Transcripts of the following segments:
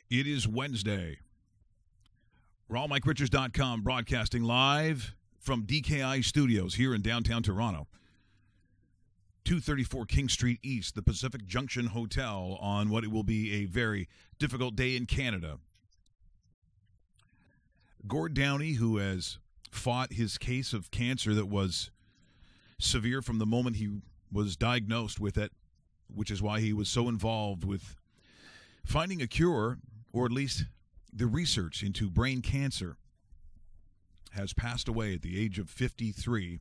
It is Wednesday. RawMikeRichards.com broadcasting live from DKI Studios here in downtown Toronto. 234 King Street East, the Pacific Junction Hotel, on what it will be a very difficult day in Canada. Gord Downie, who has fought his case of cancer that was severe from the moment he was diagnosed with it, which is why he was so involved with finding a cure, or at least the research into brain cancer, has passed away at the age of 53,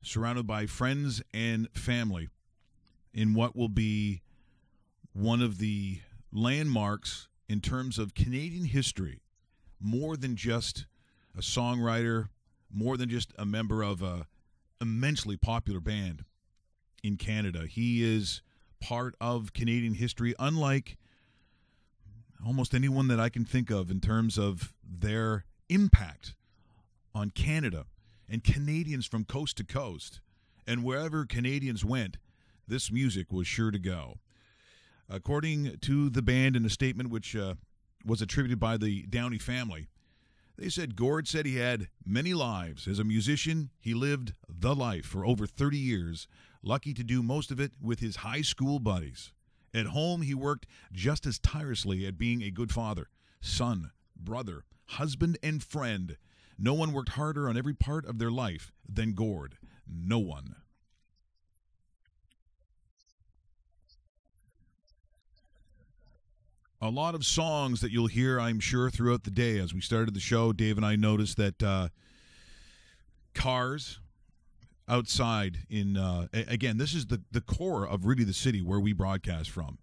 surrounded by friends and family in what will be one of the landmarks in terms of Canadian history, more than just a songwriter, more than just a member of a immensely popular band in Canada. He is part of Canadian history, unlike almost anyone that I can think of in terms of their impact on Canada and Canadians from coast to coast. And wherever Canadians went, this music was sure to go. According to the band in a statement which was attributed by the Downie family, they said Gord said he had many lives. As a musician, he lived the life for over 30 years, lucky to do most of it with his high school buddies. At home, he worked just as tirelessly at being a good father, son, brother, husband, and friend. No one worked harder on every part of their life than Gord. No one. A lot of songs that you'll hear, I'm sure, throughout the day. As we started the show, Dave and I noticed that cars outside in, again, this is the core of really the city where we broadcast from.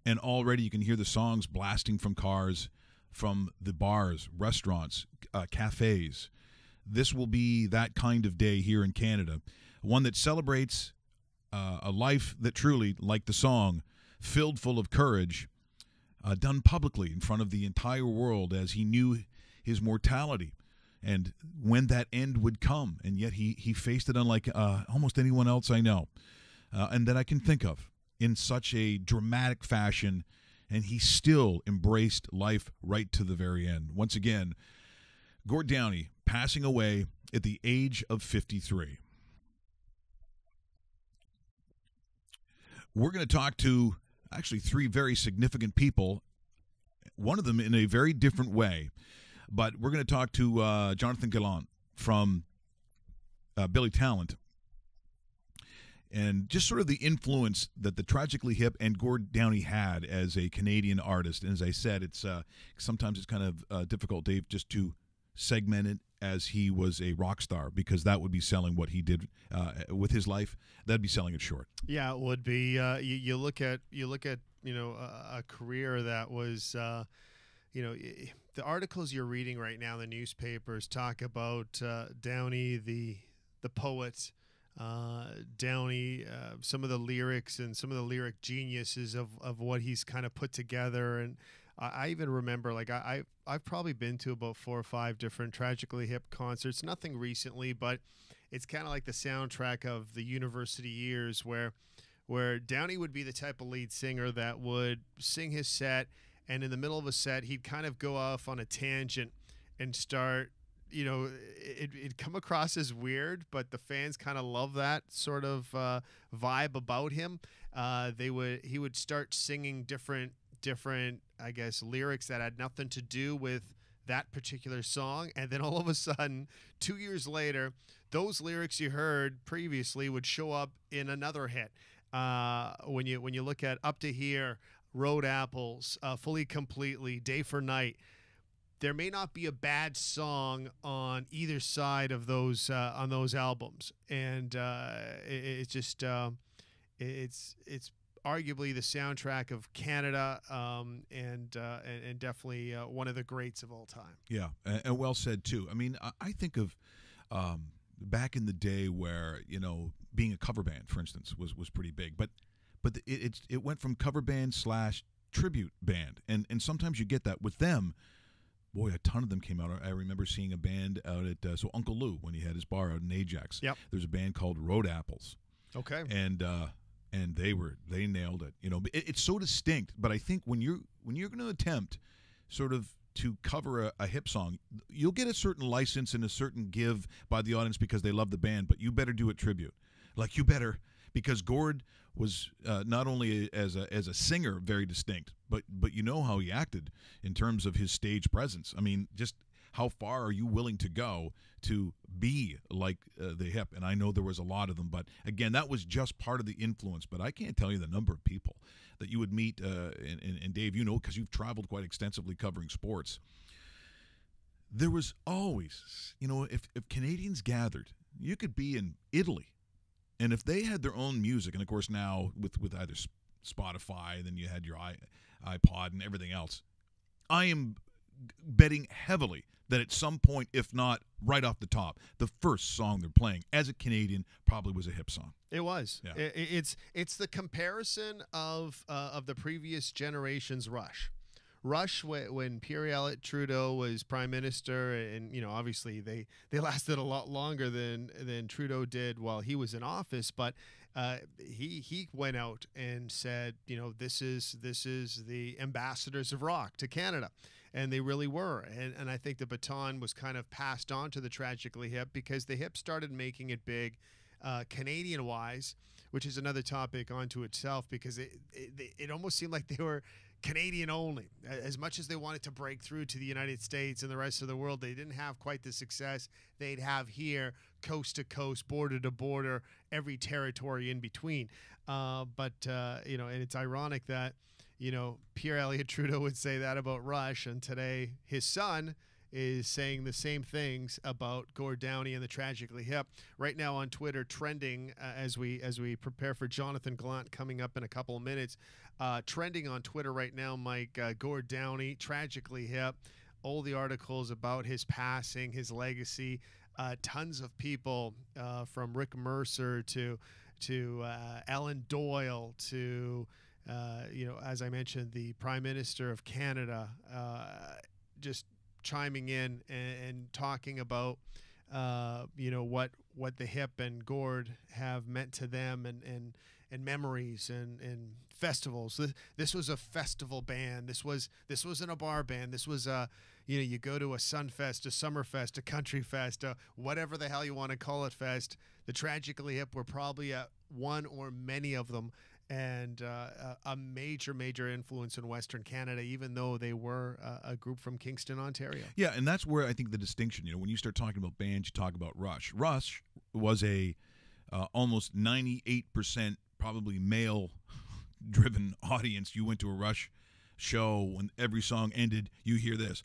And already you can hear the songs blasting from cars, from the bars, restaurants, cafes. This will be that kind of day here in Canada. One that celebrates a life that truly, like the song, filled full of courage, done publicly in front of the entire world as he knew his mortality and when that end would come. And yet he faced it unlike almost anyone else I know and that I can think of in such a dramatic fashion. And he still embraced life right to the very end. Once again, Gord Downie passing away at the age of 53. We're going to talk to actually three very significant people, one of them in a very different way. But we're going to talk to Jonathan Gallant from Billy Talent, and just sort of the influence that the Tragically Hip and Gord Downie had as a Canadian artist. And as I said, it's sometimes it's kind of difficult, Dave, just to segment it as he was a rock star, because that would be selling what he did with his life. That'd be selling it short. Yeah, it would be. You look at a career that was the articles you're reading right now in the newspapers talk about Downie, the poet. Downie, some of the lyrics and some of the lyric geniuses of what he's kind of put together. And I even remember, like, I've probably been to about 4 or 5 different Tragically Hip concerts, nothing recently, but it's kind of like the soundtrack of the university years where Downie would be the type of lead singer that would sing his set, and in the middle of a set, he'd kind of go off on a tangent and start, it'd come across as weird, but the fans kind of love that sort of vibe about him. He would start singing different, I guess, lyrics that had nothing to do with that particular song, and then all of a sudden, 2 years later, those lyrics you heard previously would show up in another hit. When you look at Up to Here, Road Apples, Fully Completely, Day for Night, there may not be a bad song on either side of those on those albums, and it's just it's arguably the soundtrack of Canada, and definitely one of the greats of all time. Yeah, and well said too. I mean, I think of back in the day where being a cover band, for instance, was pretty big, but it went from cover band / tribute band, and sometimes you get that with them. Boy, a ton of them came out. I remember seeing a band out at Uncle Lou when he had his bar out in Ajax. Yep. There's a band called Road Apples. Okay. And and they nailed it. You know, it's so distinct. But I think when you're going to attempt sort of to cover a hip song, you'll get a certain license and a certain give by the audience because they love the band. But you better do it tribute, like you better, because Gord was not only as a singer very distinct, but you know how he acted in terms of his stage presence. I mean, just how far are you willing to go to be like the hip? And I know there was a lot of them, but again, that was just part of the influence. But I can't tell you the number of people that you would meet, and Dave, you know, because you've traveled quite extensively covering sports. There was always, you know, if Canadians gathered, you could be in Italy, and if they had their own music, and of course now with either Spotify, then you had your iPod and everything else, I am betting heavily that at some point, if not right off the top, the first song they're playing as a Canadian probably was a hip song. It was. Yeah. It's the comparison of the previous generation's Rush. Rush, when Pierre-Elliott Trudeau was prime minister, and, you know, obviously they lasted a lot longer than Trudeau did while he was in office, but he went out and said, you know, this is the ambassadors of rock to Canada. And they really were. And I think the baton was kind of passed on to the Tragically Hip because the Hip started making it big Canadian-wise, which is another topic onto itself, because it almost seemed like they were Canadian only. As much as they wanted to break through to the United States and the rest of the world, they didn't have quite the success they'd have here, coast to coast, border to border, every territory in between. But you know, and it's ironic that, you know, Pierre-Elliott Trudeau would say that about Rush, and today his son is saying the same things about Gord Downie and the Tragically Hip. Right now on Twitter, trending as we prepare for Jonathan Glant coming up in a couple of minutes, trending on Twitter right now, Mike, Gord Downie, Tragically Hip, all the articles about his passing, his legacy, tons of people from Rick Mercer to Alan Doyle to you know, as I mentioned, the Prime Minister of Canada, just chiming in and talking about, you know, what the Hip and Gord have meant to them, and memories and festivals. This was a festival band. This wasn't a bar band. This was you know, you go to a Sunfest, a Summerfest, a Country Fest, whatever the hell you want to call it, fest. The Tragically Hip were probably at one or many of them, and a major influence in Western Canada, even though they were a group from Kingston, Ontario. Yeah, and that's where I think the distinction, you know, when you start talking about bands, you talk about Rush. Rush was a almost 98% probably male-driven audience. You went to a Rush show, when every song ended, you hear this.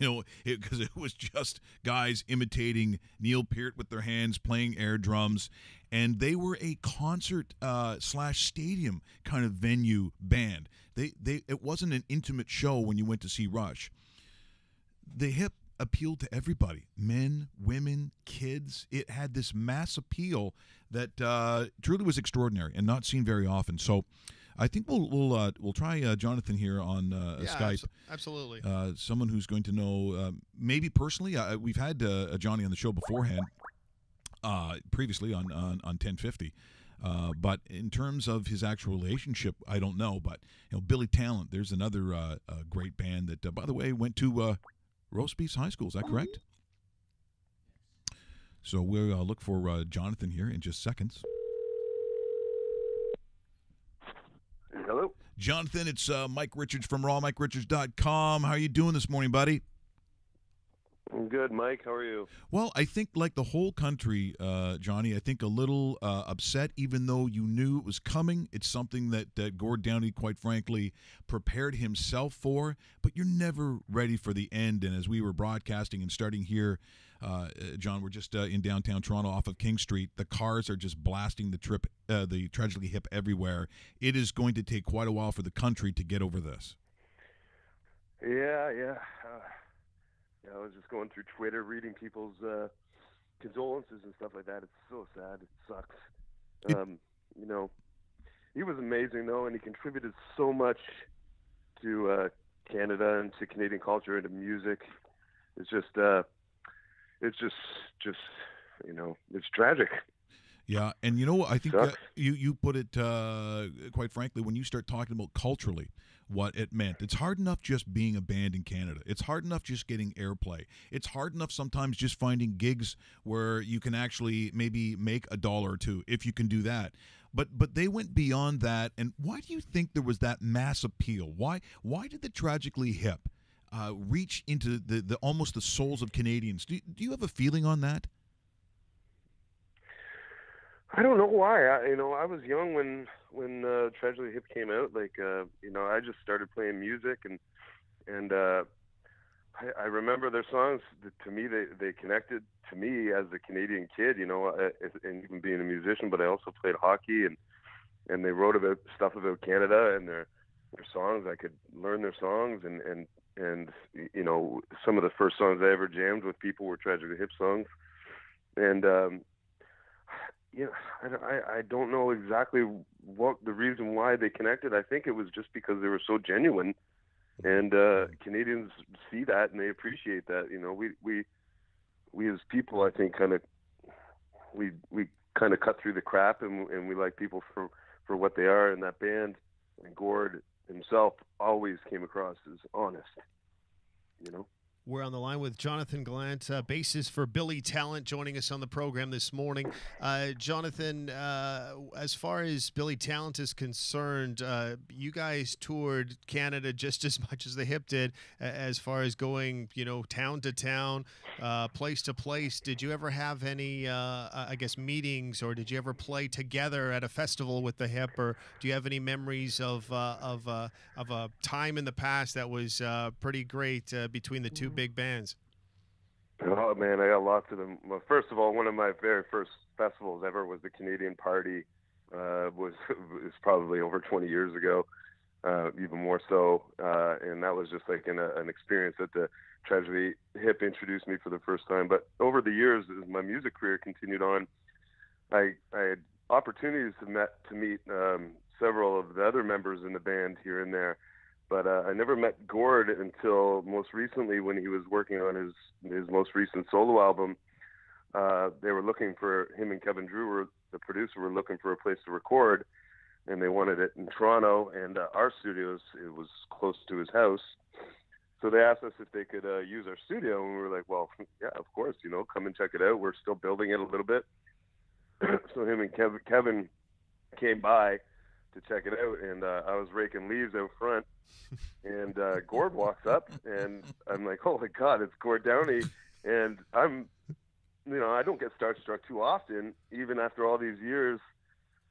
You know, because it was just guys imitating Neil Peart with their hands, playing air drums, and they were a concert / stadium kind of venue band. It wasn't an intimate show when you went to see Rush. The Hip appealed to everybody, men, women, kids. It had this mass appeal that truly was extraordinary and not seen very often. So I think we'll try Jonathan here on Skype. Absolutely. Someone who's going to know, maybe personally. We've had Johnny on the show beforehand, previously on 1050. But in terms of his actual relationship, I don't know. But you know, Billy Talent, there's another great band that, by the way, went to Roast Beef High School. Is that correct? So we'll look for Jonathan here in just seconds. Hello? Jonathan, it's Mike Richards from rawmike.richards.com. How are you doing this morning, buddy? I'm good, Mike. How are you? Well, I think like the whole country, Johnny, I think a little upset, even though you knew it was coming. It's something that Gord Downie, quite frankly, prepared himself for, but you're never ready for the end. And as we were broadcasting and starting here, John, we're just in downtown Toronto off of King Street. The cars are just blasting the Tragically Hip everywhere. It is going to take quite a while for the country to get over this. Yeah. I was just going through Twitter, reading people's condolences and stuff like that. It's so sad. It sucks. You know, he was amazing, though, and he contributed so much to Canada and to Canadian culture and to music. It's just you know, it's tragic. Yeah, and I think Sucks. you put it quite frankly, when you start talking about culturally what it meant. It's hard enough just being a band in Canada. It's hard enough just getting airplay. It's hard enough sometimes just finding gigs where you can actually maybe make $1 or $2 if you can do that. But they went beyond that. And why do you think there was that mass appeal? Why did the Tragically Hip reach into the almost the souls of Canadians? Do you have a feeling on that? I don't know why. I was young when Tragically Hip came out. I just started playing music, and I remember their songs. To me, they connected to me as a Canadian kid. And even being a musician, but I also played hockey, and they wrote about stuff about Canada and their songs. I could learn their songs, and some of the first songs I ever jammed with people were Tragically Hip songs, and I don't know exactly what the reason why they connected. I think it was just because they were so genuine, and Canadians see that and they appreciate that. We as people, I think, we kind of cut through the crap, and we like people for what they are. And that band, and Gord himself, always came across as honest. We're on the line with Jonathan Gallant, bassist for Billy Talent, joining us on the program this morning. Jonathan, as far as Billy Talent is concerned, you guys toured Canada just as much as the Hip did, as far as going, town to town, place to place. Did you ever have any, meetings, or did you ever play together at a festival with the Hip, or do you have any memories of a time in the past that was pretty great between the two big bands? Oh man, I got lots of them. Well, first of all, one of my very first festivals ever was the Canadian Party. Was probably over 20 years ago, even more so, and that was just like an experience that the Tragically Hip introduced me for the first time. But over the years, as my music career continued on, I had opportunities to meet several of the other members in the band here and there. But I never met Gord until most recently, when he was working on his most recent solo album. They were looking for him, and Kevin Drew, the producer, were looking for a place to record, and they wanted it in Toronto. And our studios, it was close to his house, so they asked us if they could use our studio, and we were like, well, yeah, of course, come and check it out. We're still building it a little bit. So him and Kevin came by to check it out, and I was raking leaves out front, and Gord walks up, and I'm like, oh my God, it's Gord Downie. And I don't get starstruck too often, even after all these years,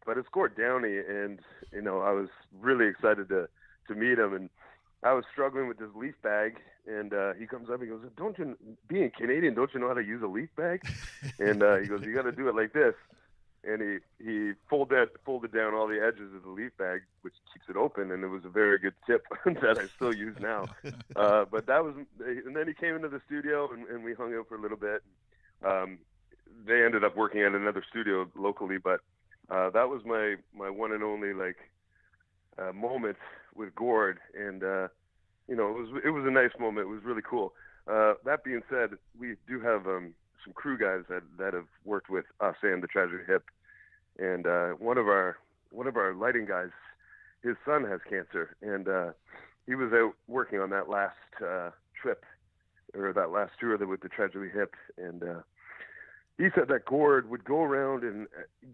but it's Gord Downie, and I was really excited to meet him. And I was struggling with this leaf bag, and he comes up, he goes, being Canadian, don't you know how to use a leaf bag? And he goes, you got to do it like this. And he folded down all the edges of the leaf bag, which keeps it open, and it was a very good tip that I still use now. But that was, and then he came into the studio, and we hung out for a little bit. They ended up working at another studio locally, but that was my one and only moment with Gord, and it was a nice moment. It was really cool. That being said, we do have some crew guys that have worked with us and the Tragically Hip, and one of our lighting guys, his son has cancer, and he was out working on that last trip, or that last tour with the Tragically Hip, and he said that Gord would go around and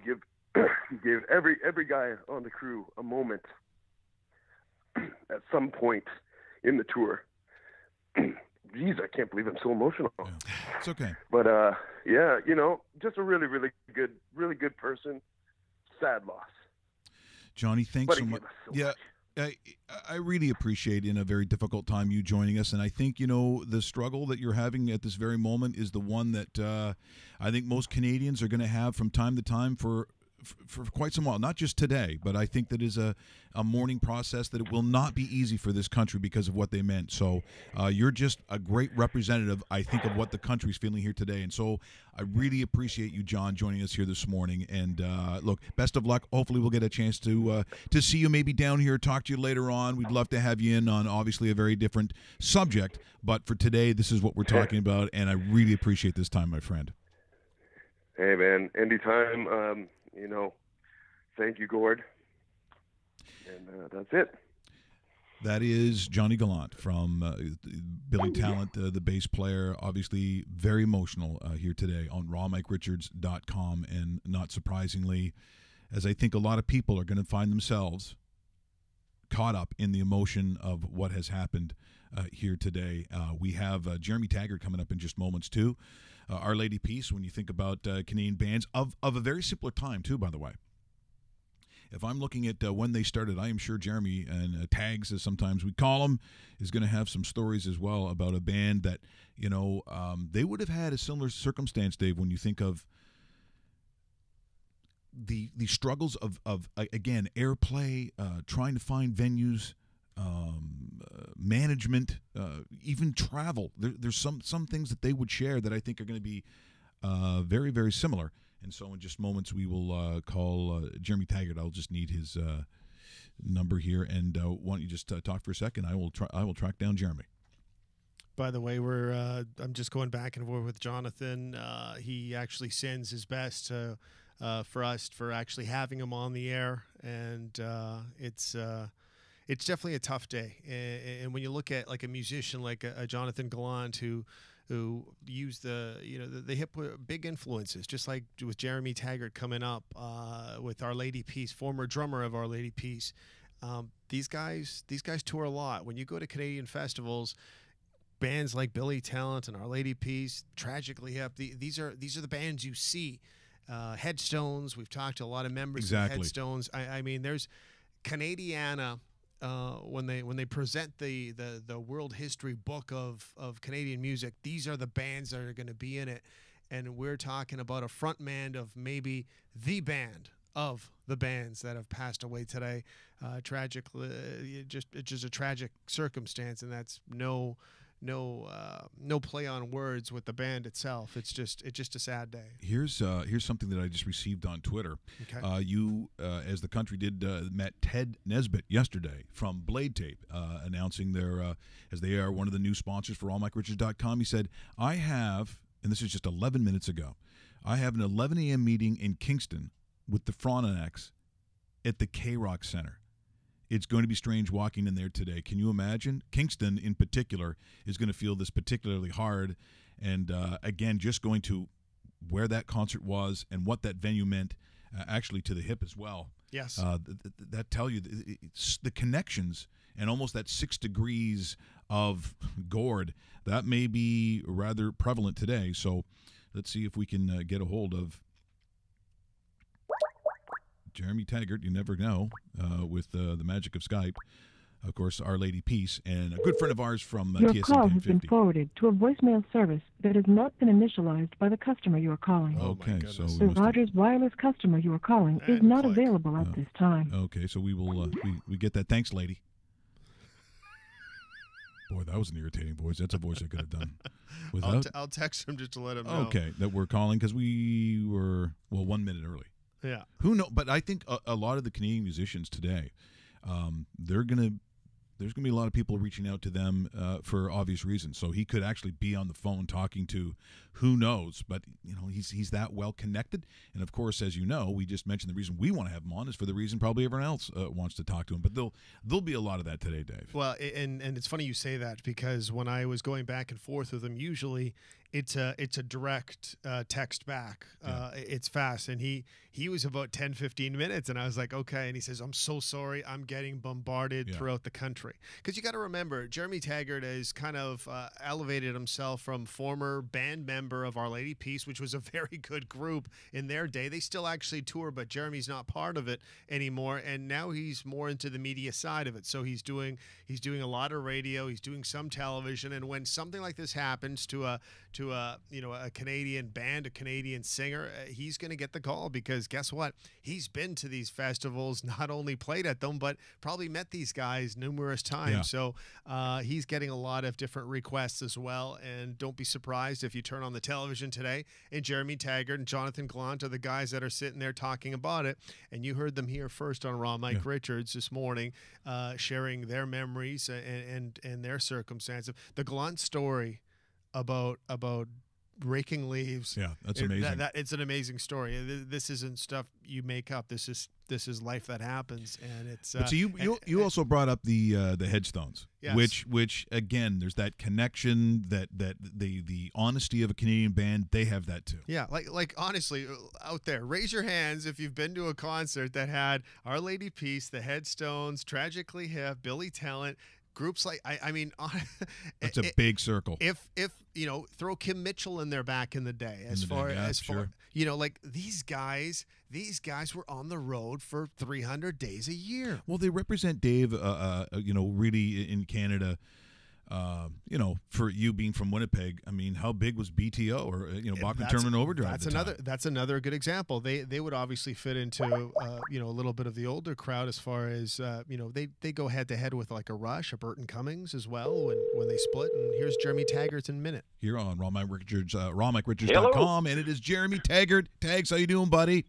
give every guy on the crew a moment at some point in the tour. Geez, I can't believe I'm so emotional. Yeah. It's okay. But just a really, really good person. Sad loss. Johnny, thanks so much. Yeah, I really appreciate, in a very difficult time, you joining us. And I think, the struggle that you're having at this very moment is the one that I think most Canadians are going to have from time to time for quite some while. Not just today, but I think that is a mourning process that it will not be easy for this country because of what they meant. So you're just a great representative, I think, of what the country's feeling here today. And so I really appreciate you, John, joining us here this morning. And look, best of luck. Hopefully we'll get a chance to see you maybe down here, talk to you later on. We'd love to have you in on obviously a very different subject. But for today, this is what we're talking about. And I really appreciate this time, my friend. Hey, man, anytime. Thank you, Gord. And that's it. That is Johnny Gallant from Billy Talent, the bass player. Obviously, very emotional here today on rawmike.richards.com. And not surprisingly, as I think a lot of people are going to find themselves caught up in the emotion of what has happened here today. We have Jeremy Taggart coming up in just moments, too. Our Lady Peace, when you think about Canadian bands of a very simpler time, too, by the way. If I'm looking at when they started, I am sure Jeremy and Tags, as sometimes we call him, is going to have some stories as well about a band that, they would have had a similar circumstance, Dave, when you think of the struggles of again, airplay, trying to find venues, management, even travel. There's some things that they would share that I think are going to be very, very similar. And so in just moments, we will call Jeremy Taggart. I'll just need his number here. And why don't you just talk for a second? I will track down Jeremy. By the way, I'm just going back and forth with Jonathan. He actually sends his best for us for actually having him on the air. And it's definitely a tough day. And when you look at like a musician like a Jonathan Gallant who use they hit big influences, just like with Jeremy Taggart coming up with Our Lady Peace, former drummer of Our Lady Peace. These guys tour a lot. When you go to Canadian festivals, bands like Billy Talent and Our Lady Peace, Tragically Hip, these are the bands you see. Headstones, we've talked to a lot of members of Headstones. I mean, there's Canadiana. When they present the world history book of Canadian music, these are the bands that are going to be in it, and we're talking about a frontman of maybe the band of the bands that have passed away today. Tragically, it's just a tragic circumstance, and that's no play on words with the band itself. It's just a sad day. Here's something that I just received on Twitter. Okay. You, as the country did, met Ted Nesbitt yesterday from Blade Tape, announcing their, as they are one of the new sponsors for allmikerichards.com. He said, I have, and this is just 11 minutes ago, I have an 11 a.m. meeting in Kingston with the Frontenacs at the K-Rock Center. It's going to be strange walking in there today. Can you imagine? Kingston, in particular, is going to feel this particularly hard. And, again, just going to where that concert was and what that venue meant, actually to the hip as well. Yes. That tell you it's the connections and almost that 6 degrees of Gord, that may be rather prevalent today. So let's see if we can get a hold of Jeremy Taggart. You never know with the magic of Skype. Of course, Our Lady Peace, and a good friend of ours from Your TSN call 1050. has been forwarded to a voicemail service that has not been initialized by the customer you are calling. Oh, my Okay, goodness. so The Rogers wireless customer you are calling is And not click. available at this time. Okay, so we will we get that. Thanks, lady. Boy, that was an irritating voice. That's a voice I could have done without. I'll text him just to let him know. Okay, that we're calling because we were 1 minute early. Yeah. Who knows? But I think a lot of the Canadian musicians today, there's going to be a lot of people reaching out to them for obvious reasons. So he could actually be on the phone talking to who knows, but he's that well connected. And of course, as you know, we just mentioned the reason we want to have him on is for the reason probably everyone else wants to talk to him. But there'll be a lot of that today, Dave. Well, and it's funny you say that, because when I was going back and forth with him, usually it's a direct text back. It's fast, and he was about 10-15 minutes, and I was like, okay. And he says, I'm so sorry, I'm getting bombarded throughout the country. Because you got to remember, Jeremy Taggart has kind of elevated himself from former band member of Our Lady Peace, which was a very good group in their day. They still actually tour, but Jeremy's not part of it anymore, and now he's more into the media side of it. So he's doing a lot of radio, he's doing some television, and when something like this happens to a Canadian band, a Canadian singer, he's going to get the call, because guess what? He's been to these festivals, not only played at them, but probably met these guys numerous times. Yeah. So he's getting a lot of different requests as well. And don't be surprised if you turn on the television today and Jeremy Taggart and Jonathan Gallant are the guys that are sitting there talking about it. And you heard them here first on Raw Mike Richards this morning, sharing their memories and their circumstances. The Gallant story about raking leaves. Yeah, that's amazing. It's an amazing story. This isn't stuff you make up. This is life that happens, and it's. But so you also brought up the headstones, yes. which again, there's that connection, that the honesty of a Canadian band. They have that too. Yeah, like honestly, out there, raise your hands if you've been to a concert that had Our Lady Peace, the Headstones, Tragically Hip, Billy Talent. Groups like I mean, it's a big circle. If throw Kim Mitchell in there back in the day, far like these guys were on the road for 300 days a year. Well, they represent Dave, really in Canada. For you being from Winnipeg, I mean, how big was BTO or Bachman Turner Overdrive? That's another good example. They would obviously fit into a little bit of the older crowd as far as they go head to head with like a Rush, a Burton Cummings as well when they split. And here's Jeremy Taggart in a minute here on rawmickrichards.com, and it is Jeremy Taggart. Tags, how you doing, buddy?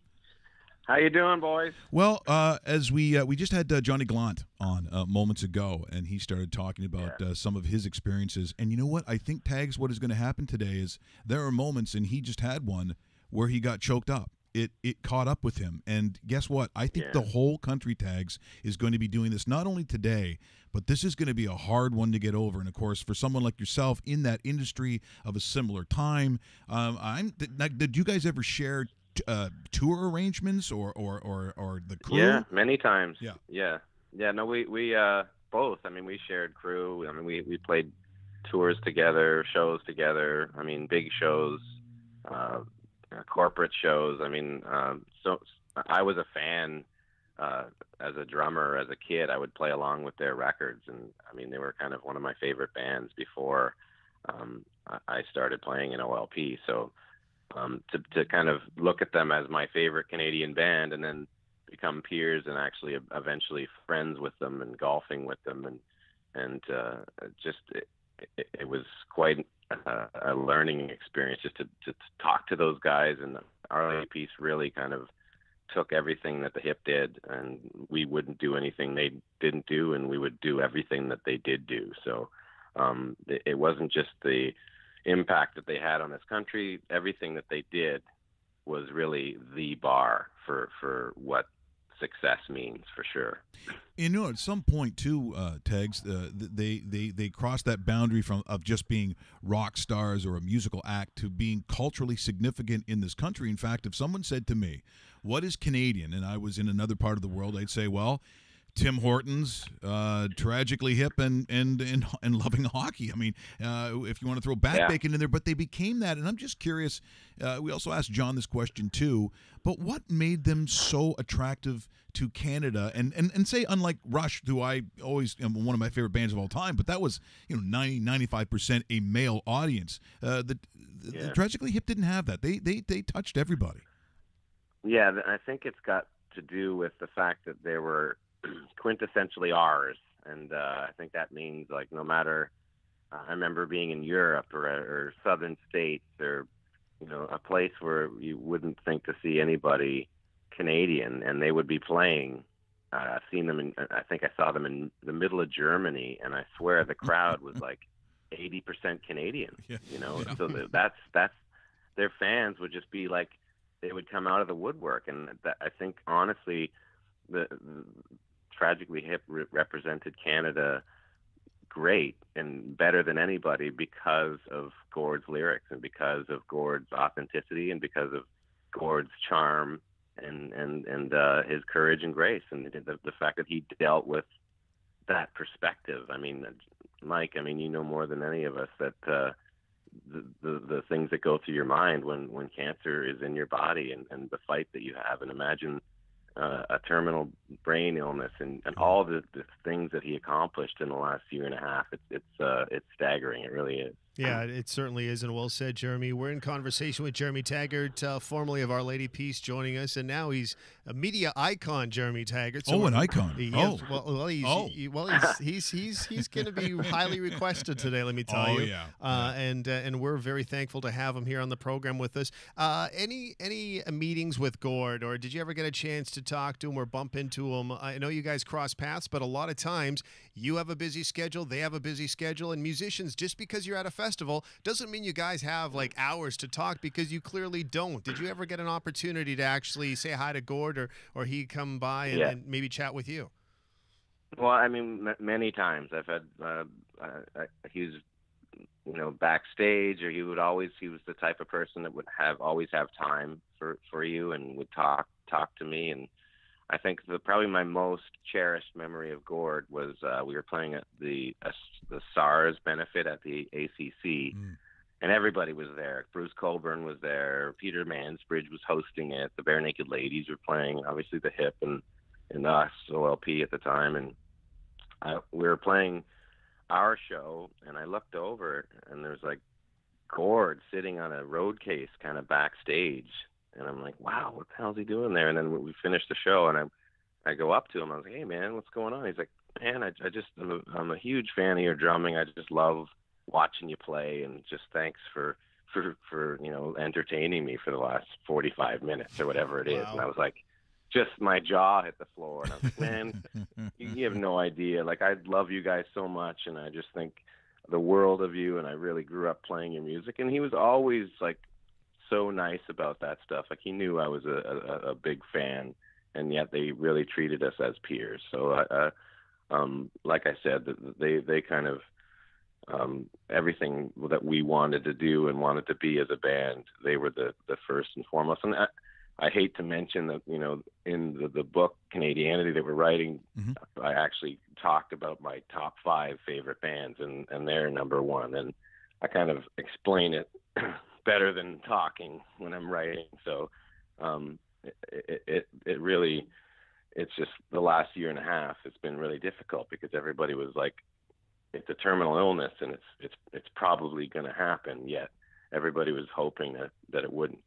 How you doing, boys? Well, as we just had Johnny Gallant on moments ago, and he started talking about some of his experiences. And you know what? I think, Tags, what is going to happen today is there are moments, and he just had one, where he got choked up. It caught up with him. And guess what? I think the whole country, Tags, is going to be doing this not only today, but this is going to be a hard one to get over. And, of course, for someone like yourself in that industry of a similar time, did you guys ever share tour arrangements or the crew? Yeah, many times. Yeah. No, we both. I mean, we shared crew. I mean, we played tours together, shows together. I mean, big shows, corporate shows. I mean, so I was a fan as a drummer, as a kid. I would play along with their records, and I mean, they were kind of one of my favorite bands before I started playing in OLP. So. To kind of look at them as my favorite Canadian band and then become peers and actually eventually friends with them and golfing with them and it was quite a learning experience just to talk to those guys. And Our Lady Peace really kind of took everything that the Hip did, and we wouldn't do anything they didn't do, and we would do everything that they did do. So it wasn't just the impact that they had on this country. Everything that they did was really the bar for what success means, for sure. At some point too, Tags, they crossed that boundary of just being rock stars or a musical act to being culturally significant in this country. In fact, if someone said to me, "What is Canadian?" and I was in another part of the world, I'd say, well, Tim Hortons, Tragically Hip, and loving hockey. I mean, if you want to throw back bacon in there, but they became that. And I'm just curious. We also asked John this question too. But what made them so attractive to Canada? And say, unlike Rush, who I always am one of my favorite bands of all time, but that was 95% a male audience. The Tragically Hip didn't have that. They touched everybody. Yeah, I think it's got to do with the fact that they were quintessentially ours, and I think that means, like, no matter I remember being in Europe or southern states or a place where you wouldn't think to see anybody Canadian, and they would be playing. I've seen them I think I saw them in the middle of Germany, and I swear the crowd was like 80% Canadian. So that's their fans would just be like, they would come out of the woodwork, and I think honestly the Tragically Hip represented Canada great and better than anybody because of Gord's lyrics and because of Gord's authenticity and because of Gord's charm and his courage and grace, and the fact that he dealt with that perspective. I mean, Mike, more than any of us that the things that go through your mind when cancer is in your body and the fight that you have, and imagine a terminal brain illness and all the things that he accomplished in the last year and a half. It's staggering. It really is. Yeah, it certainly is, and well said, Jeremy. We're in conversation with Jeremy Taggart, formerly of Our Lady Peace, joining us, and now he's a media icon, Jeremy Taggart. So an icon. He's going to be highly requested today, let me tell you. Yeah. And we're very thankful to have him here on the program with us. Any meetings with Gord, or did you ever get a chance to talk to him or bump into him? I know you guys cross paths, but a lot of times you have a busy schedule, they have a busy schedule, and musicians, just because you're at a festival doesn't mean you guys have like hours to talk, because you clearly don't. Did you ever get an opportunity to actually say hi to Gord, or he come by and maybe chat with you? Well, I mean, many times I've had he was, backstage, or he was the type of person that would always have time for you and would talk to me. And I think probably my most cherished memory of Gord was we were playing at the SARS benefit at the ACC, and everybody was there. Bruce Colburn was there. Peter Mansbridge was hosting it. The Bare Naked Ladies were playing, obviously the Hip and us, OLP at the time, and we were playing our show, and I looked over, and there's like Gord sitting on a road case kind of backstage, and I'm like, wow, what the hell's he doing there? And then we finished the show, and I go up to him. I was like, hey man, what's going on? He's like, man, I'm a huge fan of your drumming. I just love watching you play, and just thanks for entertaining me for the last 45 minutes or whatever it is. And I was like, just my jaw hit the floor, and I was like, man, you have no idea. Like, I love you guys so much, and I just think the world of you, and I really grew up playing your music. And he was always like so nice about that stuff. Like, he knew I was a big fan, and yet they really treated us as peers. So like I said, they kind of everything that we wanted to do and wanted to be as a band, they were the first and foremost. And I hate to mention that, in the book Canadianity that we're writing, I actually talked about my top 5 favorite bands, and they're number 1. And I kind of explain it better than talking when I'm writing. So it really, it's just the last year and a half, it's been really difficult, because everybody was like, it's a terminal illness, and it's probably going to happen. Yet everybody was hoping that it wouldn't.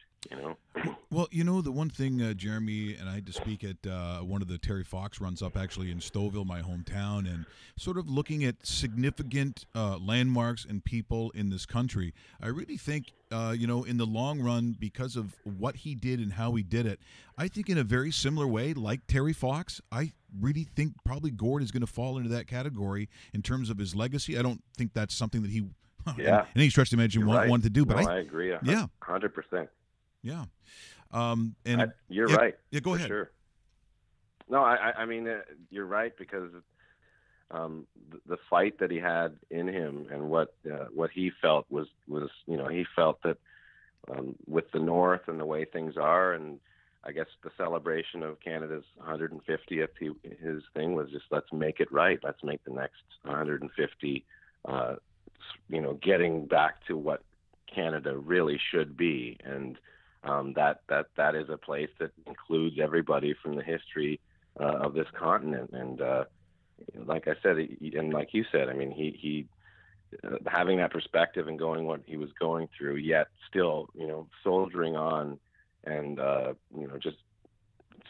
Well, the one thing, Jeremy, and I had to speak at one of the Terry Fox runs up actually in Stouffville, my hometown, and sort of looking at significant landmarks and people in this country. I really think, in the long run, because of what he did and how he did it, I think in a very similar way, like Terry Fox, I really think probably Gord is going to fall into that category in terms of his legacy. I don't think that's something that he, in any stretch of imagination, wanted to do. But I agree, 100%. Yeah. You're right. Yeah, go ahead. Sure. No, I mean, you're right, because the fight that he had in him, and what he felt was he felt that with the North and the way things are, and I guess the celebration of Canada's 150th, his thing was just, let's make it right. Let's make the next 150, getting back to what Canada really should be. And that is a place that includes everybody from the history of this continent. And like I said, and like you said, I mean, he having that perspective and going what he was going through, yet still, soldiering on, and just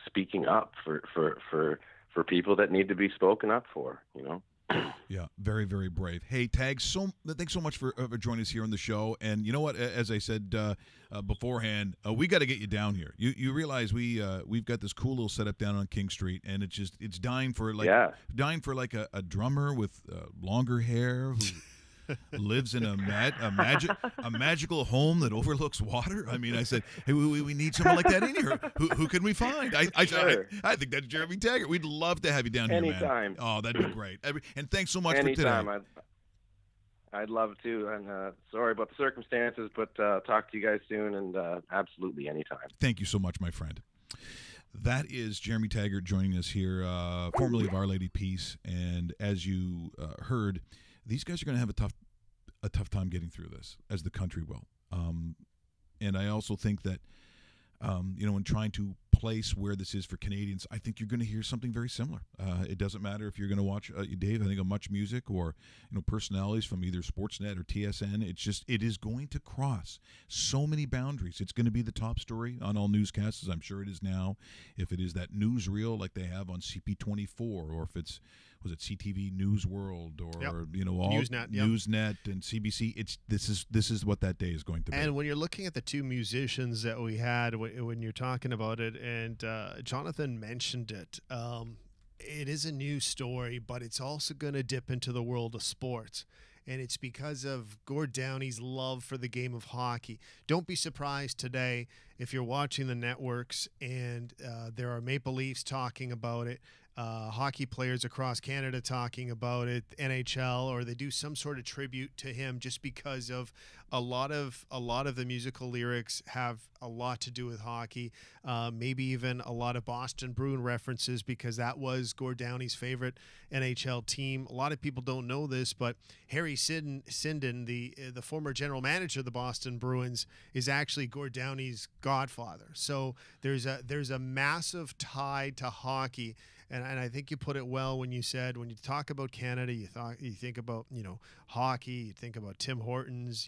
speaking up for people that need to be spoken up for. Yeah, very, very brave. Hey, Tag, thanks so much for joining us here on the show. And you know what? As I said beforehand, we got to get you down here. You realize we've got this cool little setup down on King Street, and it's dying for a drummer with longer hair who lives in a magical home that overlooks water. I mean, I said, hey, we need someone like that in here. Who can we find? I think that's Jeremy Taggart. We'd love to have you down here, man. Anytime. Oh, that'd be great. And thanks so much Anytime. for today. I'd love to. And sorry about the circumstances, but talk to you guys soon, and absolutely anytime. Thank you so much, my friend. That is Jeremy Taggart joining us here, formerly of Our Lady Peace. And as you heard, these guys are going to have a tough time getting through this, as the country will. And I also think that, in trying to place where this is for Canadians, I think you're going to hear something very similar. It doesn't matter if you're going to watch, Dave, I think of Much Music, or personalities from either Sportsnet or TSN. It is going to cross so many boundaries. It's going to be the top story on all newscasts, as I'm sure it is now. If it is that newsreel like they have on CP24, or if it's CTV News World, or all Newsnet and CBC. This is what that day is going to be. And when you're looking at the two musicians that we had, when you're talking about it, and Jonathan mentioned it, it is a news story, but it's also going to dip into the world of sports. and it's because of Gord Downey's love for the game of hockey. Don't be surprised today if you're watching the networks and there are Maple Leafs talking about it, hockey players across Canada talking about it, NHL, or they do some sort of tribute to him just because of a lot of the musical lyrics have a lot to do with hockey. Maybe even a lot of Boston Bruin references because that was Gord Downey's favorite NHL team. A lot of people don't know this, but Harry Sinden, the former general manager of the Boston Bruins, is actually Gord Downey's godfather. So there's a massive tie to hockey. And I think you put it well when you said, when you talk about Canada, you think about, hockey, you think about Tim Hortons,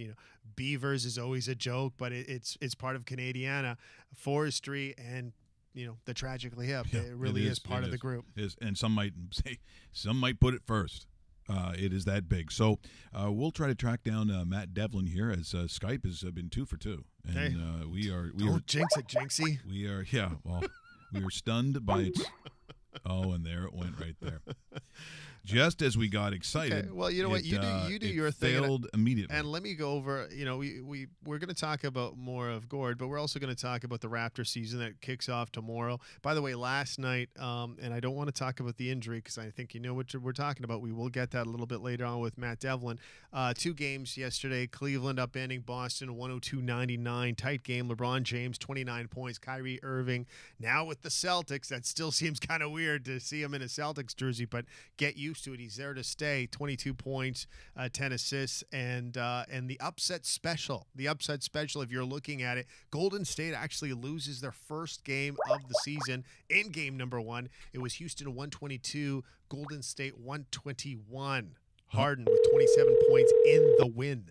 Beavers is always a joke, but it's part of Canadiana, forestry, and the Tragically Hip. Yeah, it really is part of the group. It is, and some might put it first. It is that big. So we'll try to track down Matt Devlin here, as Skype has been 2 for 2, and we are jinx it, Jinxie. We are we are stunned by its. Oh, and there it went right there. Just as we got excited. Okay. Well, you know what? You do your thing. Failed immediately. And let me go over. We're going to talk about more of Gord, but we're also going to talk about the Raptor season that kicks off tomorrow. By the way, last night, and I don't want to talk about the injury because I think you know what we're talking about. We will get that a little bit later on with Matt Devlin. 2 games yesterday. Cleveland upending Boston 102-99. Tight game. LeBron James 29 points. Kyrie Irving now with the Celtics. That still seems kind of weird to see him in a Celtics jersey, but get used to it. He's there to stay. 22 points, 10 assists, and the upset special. The upset special, if you're looking at it, Golden State actually loses their first game of the season in game number 1. It was Houston 122, Golden State 121. Harden with 27 points in the win.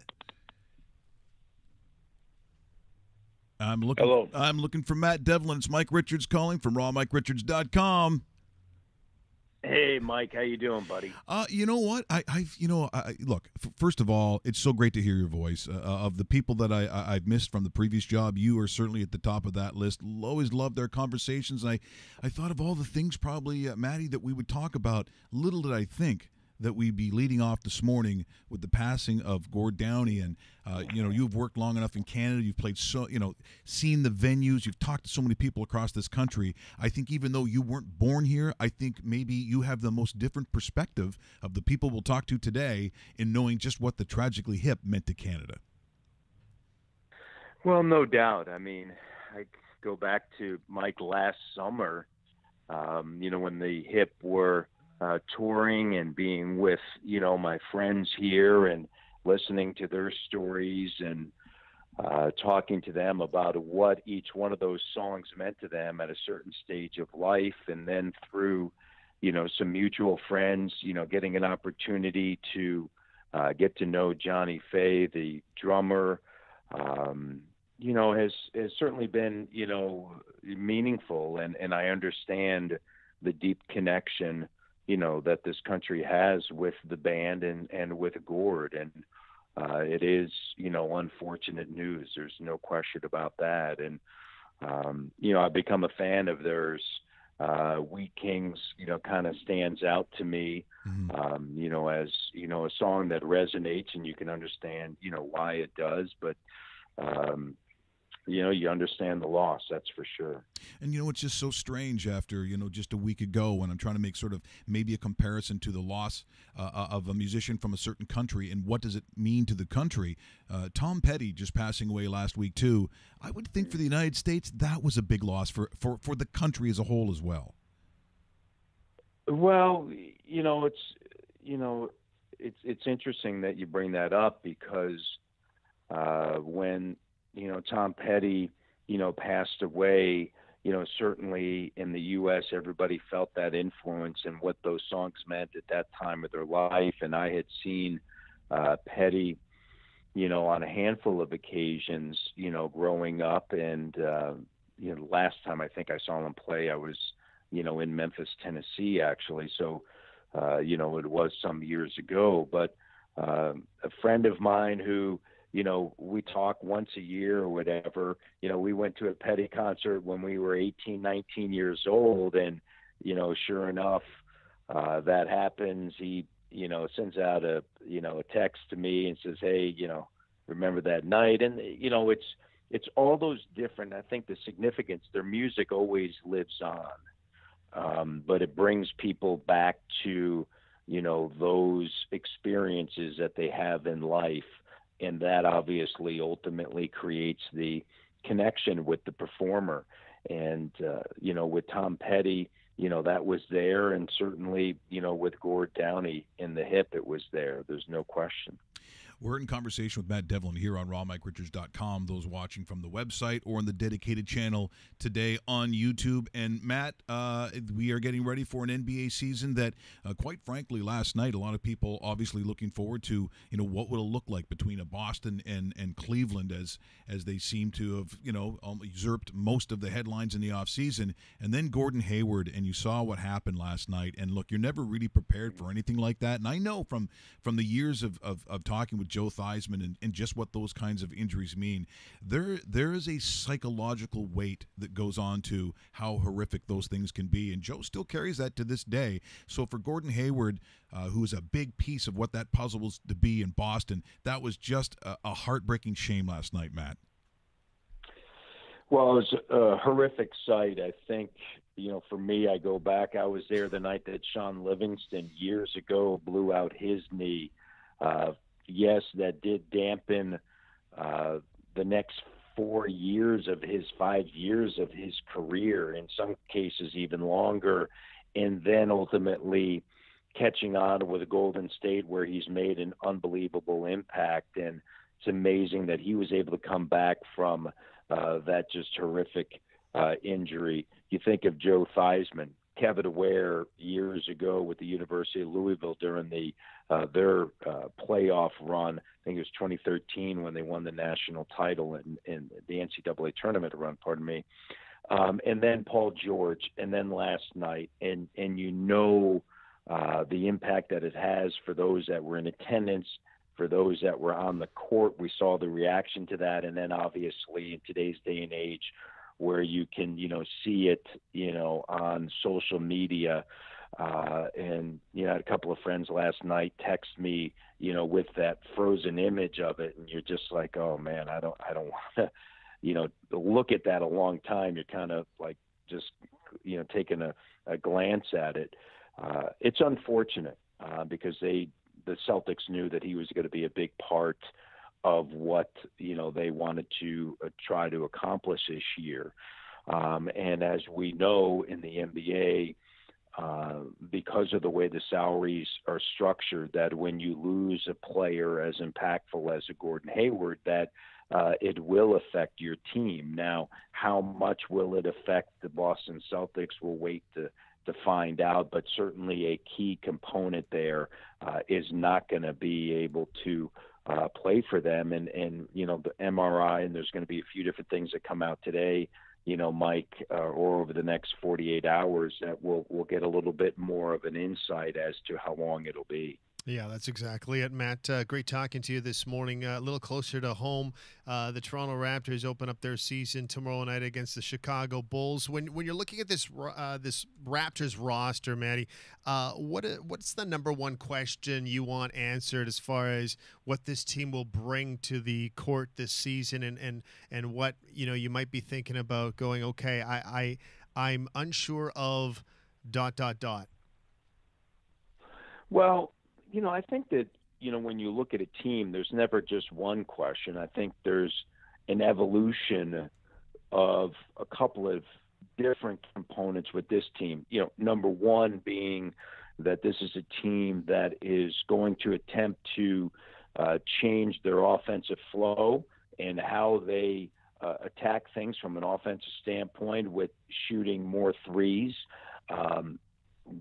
I'm looking. Hello. I'm looking for Matt Devlin. It's Mike Richards calling from rawmikeRichards.com. Hey, Mike, how you doing, buddy? You know what? Look. First of all, it's so great to hear your voice. Of the people that I've missed from the previous job, you are certainly at the top of that list. Always loved their conversations. I thought of all the things probably, Maddie, that we would talk about. Little did I think that we'd be leading off this morning with the passing of Gord Downey. And, you've worked long enough in Canada. You've played seen the venues. You've talked to so many people across this country. I think even though you weren't born here, I think maybe you have the most different perspective of the people we'll talk to today in knowing just what the Tragically Hip meant to Canada. Well, no doubt. I mean, I go back to Mike last summer, when the Hip were touring and being with, my friends here and listening to their stories and talking to them about what each one of those songs meant to them at a certain stage of life. And then through, some mutual friends, getting an opportunity to get to know Johnny Faye, the drummer, has certainly been, meaningful. And I understand the deep connection that this country has with the band and with Gord. And it is, unfortunate news. There's no question about that. And, I've become a fan of theirs. Wheat Kings, kind of stands out to me, as, a song that resonates, and you can understand, why it does. But, you understand the loss, that's for sure. And, it's just so strange after, just a week ago when I'm trying to make sort of maybe a comparison to the loss of a musician from a certain country and what does it mean to the country. Tom Petty just passing away last week, too. I would think for the United States that was a big loss for the country as a whole as well. Well, it's interesting that you bring that up because when Tom Petty, passed away, certainly in the U.S., everybody felt that influence and what those songs meant at that time of their life. And I had seen Petty, on a handful of occasions, growing up. And, last time I think I saw him play, I was, in Memphis, Tennessee, actually. So, it was some years ago. But a friend of mine who, we talk once a year or whatever. We went to a Petty concert when we were 18, 19 years old. And, sure enough, that happens. He sends out a text to me and says, hey, remember that night? And, it's all those different, I think the significance, their music always lives on. But it brings people back to, those experiences that they have in life. And that obviously ultimately creates the connection with the performer. And, with Tom Petty, that was there. And certainly, with Gord Downie in the hip, it was there. There's no question. We're in conversation with Matt Devlin here on rawmike.com, those watching from the website or in the dedicated channel today on YouTube. And Matt, we are getting ready for an NBA season that, quite frankly, last night, a lot of people obviously looking forward to, what will it look like between a Boston and Cleveland as they seem to have, usurped most of the headlines in the offseason. And then Gordon Hayward, and you saw what happened last night. And look, you're never really prepared for anything like that. And I know from the years of talking with Joe Theismann and just what those kinds of injuries mean, there is a psychological weight that goes on to how horrific those things can be, and Joe still carries that to this day. So for Gordon Hayward, who is a big piece of what that puzzle was to be in Boston, that was just a heartbreaking shame last night, Matt. Well, it was a horrific sight. I think, for me, I go back, I was there the night that Sean Livingston years ago blew out his knee. Yes, that did dampen the next 5 years of his career, in some cases even longer, and then ultimately catching on with Golden State, where he's made an unbelievable impact. And it's amazing that he was able to come back from that just horrific injury. You think of Joe Theismann, Kevin Ware years ago with the University of Louisville during their playoff run. I think it was 2013 when they won the national title in the NCAA tournament run, and then Paul George, and then last night. And the impact that it has for those that were in attendance, for those that were on the court. We saw the reaction to that. And then obviously in today's day and age, where you can, see it, on social media. And, I had a couple of friends last night text me, with that frozen image of it. And you're just like, oh man, I don't want to, look at that a long time. You're kind of like just, taking a glance at it. It's unfortunate because the Celtics knew that he was going to be a big part of what they wanted to try to accomplish this year. And as we know in the NBA, because of the way the salaries are structured, that when you lose a player as impactful as a Gordon Hayward, that it will affect your team. Now, how much will it affect the Boston Celtics? We'll wait to find out, but certainly a key component there is not going to be able to play for them. And the MRI, and there's going to be a few different things that come out today, Mike, or over the next 48 hours, that we'll get a little bit more of an insight as to how long it'll be. Yeah, that's exactly it, Matt. Great talking to you this morning. A little closer to home, the Toronto Raptors open up their season tomorrow night against the Chicago Bulls. When you're looking at this Raptors roster, Matty, what's the number one question you want answered as far as what this team will bring to the court this season, and what you might be thinking about going, okay, I'm unsure of ... Well, I think that, when you look at a team, there's never just one question. I think there's an evolution of a couple of different components with this team. Number one being that this is a team that is going to attempt to change their offensive flow and how they attack things from an offensive standpoint with shooting more threes.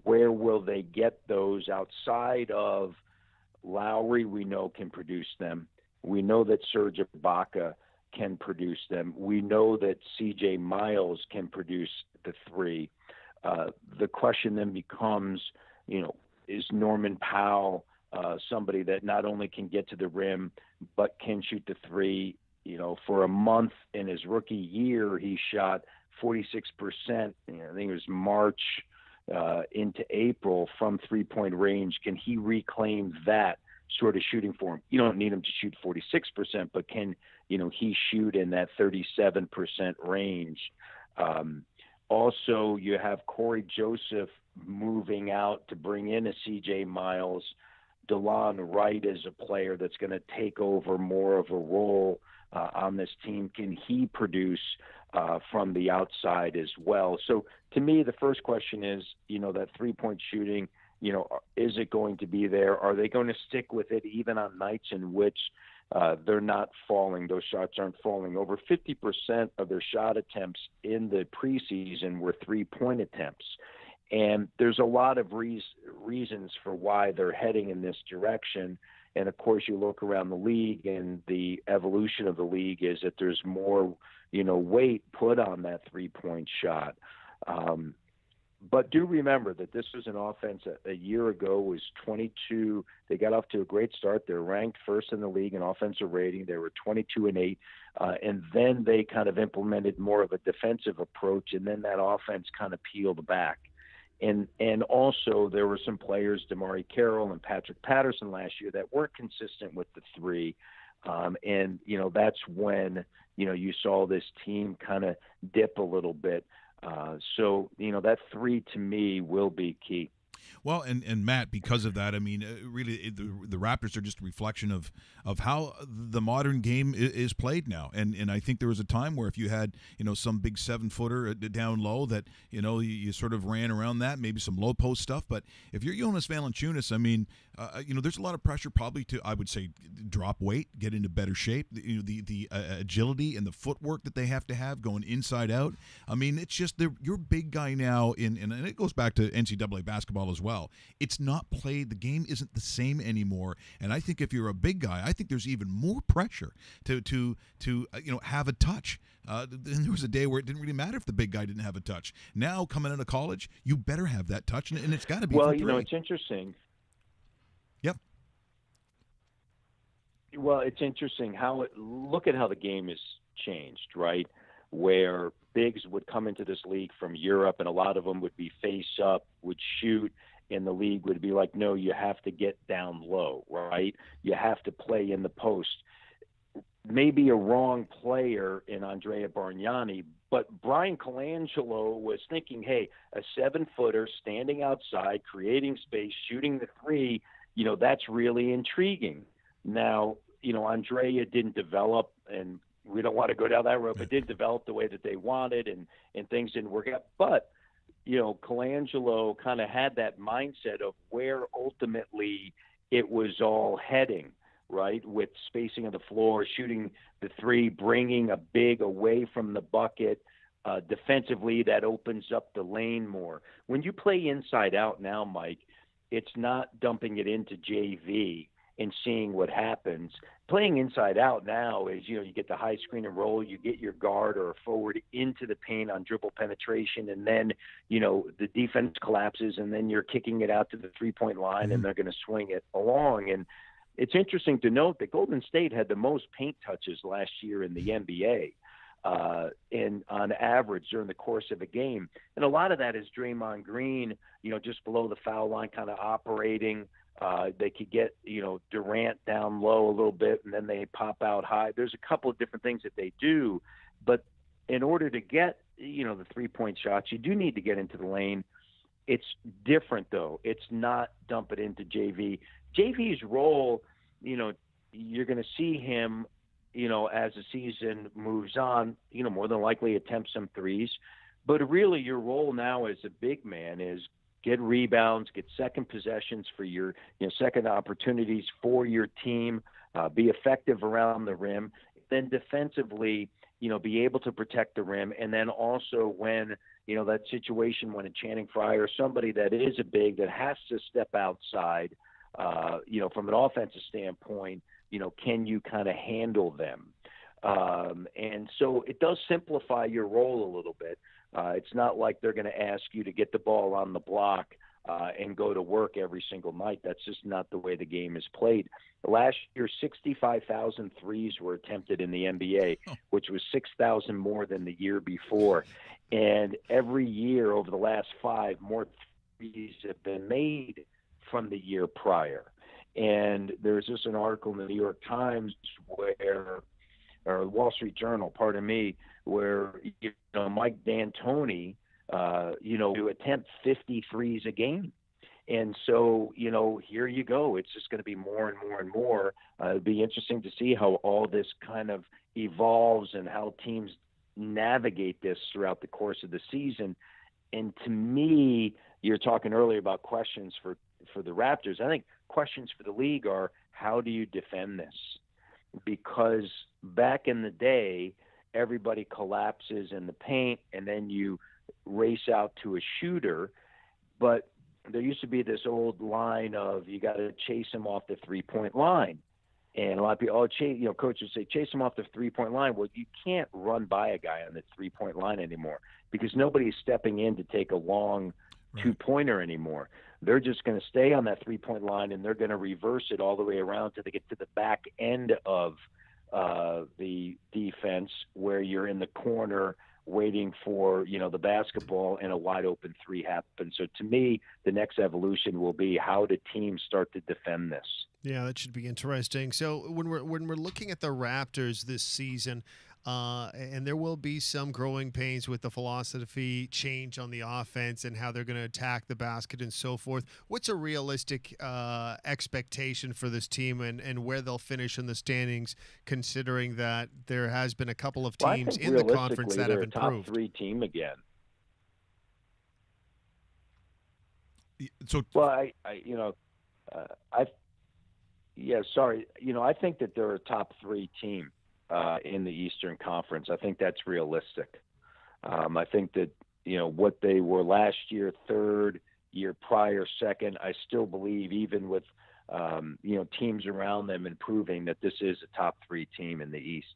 Where will they get those outside of Lowry? We know can produce them. We know that Serge Ibaka can produce them. We know that C.J. Miles can produce the three. The question then becomes, is Norman Powell somebody that not only can get to the rim but can shoot the three? For a month in his rookie year, he shot 46%. I think it was March into April from three-point range, can he reclaim that sort of shooting form? You don't need him to shoot 46%, but can he shoot in that 37% range? Also, you have Corey Joseph moving out to bring in a C.J. Miles. DeLon Wright is a player that's going to take over more of a role on this team. Can he produce from the outside as well? So to me, the first question is, that three-point shooting, is it going to be there? Are they going to stick with it even on nights in which they're not falling? Those shots aren't falling. Over 50% of their shot attempts in the preseason were three-point attempts. And there's a lot of reasons for why they're heading in this direction. And, of course, you look around the league, and the evolution of the league is that there's more, weight put on that three-point shot. But do remember that this was an offense a year ago was 22. They got off to a great start. They're ranked first in the league in offensive rating. They were 22-8. And then they kind of implemented more of a defensive approach, and then that offense kind of peeled back. And also there were some players, Damari Carroll and Patrick Patterson last year, that weren't consistent with the three. And, that's when, you saw this team kind of dip a little bit. So, that three to me will be key. Well, and Matt, because of that, I mean, really, the Raptors are just a reflection of how the modern game is played now. And I think there was a time where if you had, some big 7-footer down low that, you sort of ran around that, maybe some low post stuff. But if you're Jonas Valanciunas, I mean, there's a lot of pressure probably to, I would say, drop weight, get into better shape. The agility and the footwork that they have to have going inside out. I mean, it's just you're a big guy now, and it goes back to NCAA basketball as well. It's not played. The game isn't the same anymore. And I think if you're a big guy, I think there's even more pressure to have a touch. There was a day where it didn't really matter if the big guy didn't have a touch. Now, coming out of college, you better have that touch, and it's got to be. Well, it's interesting. Yep. Well, it's interesting look at how the game has changed, right? Where bigs would come into this league from Europe, and a lot of them would be face up, would shoot, and the league would be like, no, you have to get down low, right? You have to play in the post. Maybe a wrong player in Andrea Bargnani, but Brian Colangelo was thinking, hey, a 7-footer standing outside, creating space, shooting the three, that's really intriguing. Now, Andrea didn't develop, and we don't want to go down that road, but did develop the way that they wanted, and things didn't work out. But, Colangelo kind of had that mindset of where ultimately it was all heading, right, with spacing of the floor, shooting the three, bringing a big away from the bucket. Defensively, that opens up the lane more. When you play inside out now, Mike, it's not dumping it into JV and seeing what happens. Playing inside out now is, you get the high screen and roll, you get your guard or a forward into the paint on dribble penetration, and then, the defense collapses, and then you're kicking it out to the three-point line, and they're going to swing it along. And it's interesting to note that Golden State had the most paint touches last year in the NBA. And on average during the course of a game. And a lot of that is Draymond Green, just below the foul line, kind of operating. They could get, Durant down low a little bit, and then they pop out high. There's a couple of different things that they do. But in order to get, the three-point shots, you do need to get into the lane. It's different, though. It's not dump it into JV. JV's role, you're going to see him, as the season moves on, more than likely attempt some threes. But really your role now as a big man is get rebounds, get second possessions for your, second opportunities for your team, be effective around the rim, then defensively, be able to protect the rim. And then also when, that situation when a Channing Frye or somebody that is a big that has to step outside, from an offensive standpoint, can you kind of handle them? And so it does simplify your role a little bit. It's not like they're going to ask you to get the ball on the block and go to work every single night. That's just not the way the game is played. Last year, 65,000 threes were attempted in the NBA, which was 6,000 more than the year before. And every year over the last 5, more have been made from the year prior. And there's just an article in the New York Times or Wall Street Journal, pardon me, where Mike D'Antoni, to attempt 50 threes a game. And so, here you go. It's just going to be more and more and more. It'll be interesting to see how all this kind of evolves and how teams navigate this throughout the course of the season. And to me, you're talking earlier about questions for the Raptors. I think questions for the league are, how do you defend this? Because back in the day, everybody collapses in the paint and then you race out to a shooter. But there used to be this old line of, you got to chase him off the 3-point line. And a lot of people, coaches say, chase him off the 3-point line. Well, you can't run by a guy on the 3-point line anymore because nobody's stepping in to take a long two-pointer anymore. They're just going to stay on that 3-point line, and they're going to reverse it all the way around till they get to the back end of the defense, where you're in the corner waiting for the basketball and a wide open three happens. So to me, the next evolution will be, how do teams start to defend this? Yeah, that should be interesting. So when we're looking at the Raptors this season, and there will be some growing pains with the philosophy change on the offense and how they're going to attack the basket and so forth. What's a realistic expectation for this team and where they'll finish in the standings, considering that there has been a couple of teams in the conference that have improved? Top 3 team again. So, well, I think that they're a top 3 team in the Eastern Conference. I think that's realistic. I think that, what they were last year, third, year prior, second, I still believe, even with, teams around them improving, that this is a top 3 team in the East.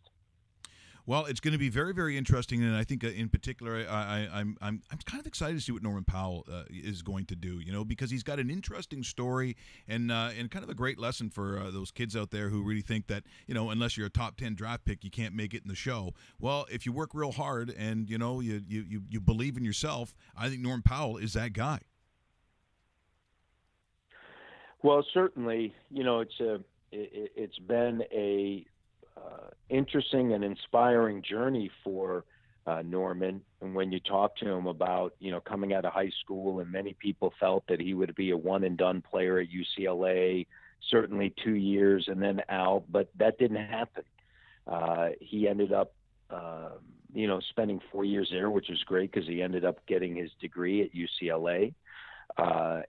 Well, it's going to be very, very interesting, and I think in particular, I'm kind of excited to see what Norman Powell is going to do. Because he's got an interesting story and kind of a great lesson for those kids out there who really think that unless you're a top 10 draft pick, you can't make it in the show. Well, if you work real hard and you believe in yourself, I think Norman Powell is that guy. Well, certainly, it's been a interesting and inspiring journey for Norman. And when you talk to him about, coming out of high school, and many people felt that he would be a one and done player at UCLA, certainly 2 years and then out, but that didn't happen. He ended up, spending 4 years there, which was great because he ended up getting his degree at UCLA.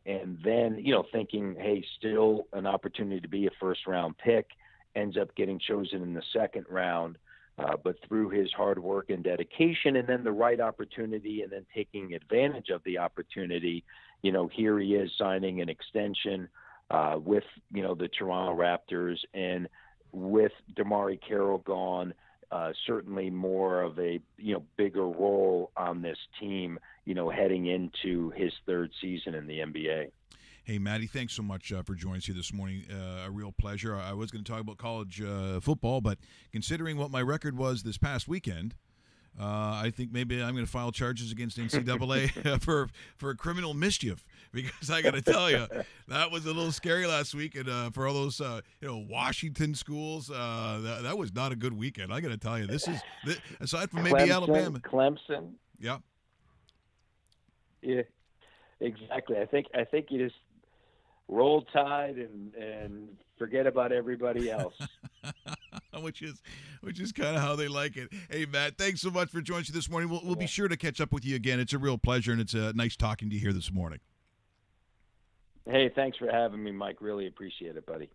And then, thinking, hey, still an opportunity to be a first-round pick, ends up getting chosen in the second round. But through his hard work and dedication, and then the right opportunity, and then taking advantage of the opportunity, here he is signing an extension with, the Toronto Raptors, and with DeMarre Carroll gone, certainly more of a, bigger role on this team, heading into his third season in the NBA. Hey, Matty, thanks so much for joining us here this morning. A real pleasure. I was going to talk about college football, but considering what my record was this past weekend, I think maybe I'm going to file charges against NCAA for criminal mischief, because I got to tell you, that was a little scary last week. And for all those, Washington schools, that was not a good weekend. I got to tell you, aside from maybe Alabama. Clemson. Yeah. Yeah, exactly. I think you just roll tide and forget about everybody else. which is kind of how they like it. Hey, Matt, thanks so much for joining us this morning. We'll be sure to catch up with you again. It's a real pleasure, and it's nice talking to you here this morning. Hey, thanks for having me, Mike. Really appreciate it, buddy.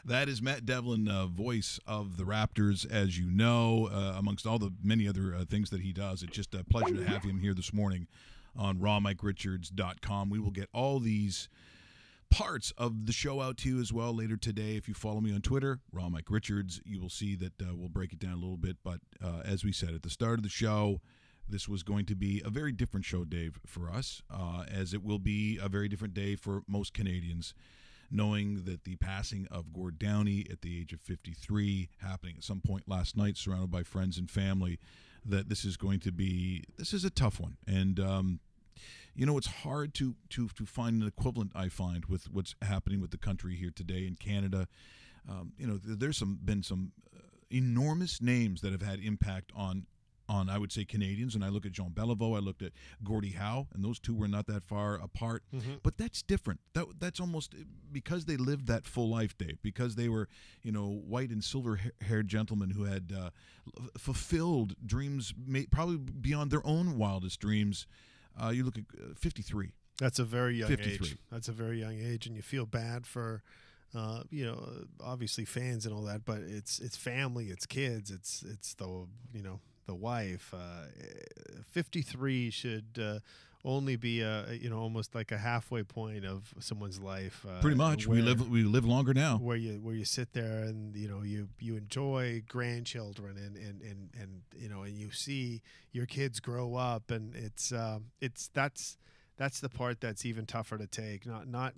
That is Matt Devlin, voice of the Raptors, as you know, amongst all the many other things that he does. It's just a pleasure to have him here this morning on rawmikeRichards.com. We will get all these parts of the show out to you as well later today. If you follow me on Twitter, Raw Mike Richards, you will see that we'll break it down a little bit. But as we said at the start of the show, this was going to be a very different show, Dave, for us, as it will be a very different day for most Canadians, knowing that the passing of Gord Downie at the age of 53, happening at some point last night, surrounded by friends and family, that this is a tough one. And it's hard to find an equivalent, I find, with what's happening with the country here today in Canada. There's been some enormous names that have had impact on I would say Canadians, and I look at Jean Beliveau, I looked at Gordie Howe, and those two were not that far apart. Mm-hmm. But that's different. That's almost because they lived that full life, Dave. Because they were, white and silver-haired gentlemen who had fulfilled dreams, probably beyond their own wildest dreams. You look at 53. That's a very young 53. age. That's a very young age, and you feel bad for, obviously fans and all that. But it's family, it's kids, it's the the wife. 53 should only be almost like a halfway point of someone's life. Pretty much, we live longer now. Where you sit there and you enjoy grandchildren and you see your kids grow up, and that's the part that's even tougher to take. Not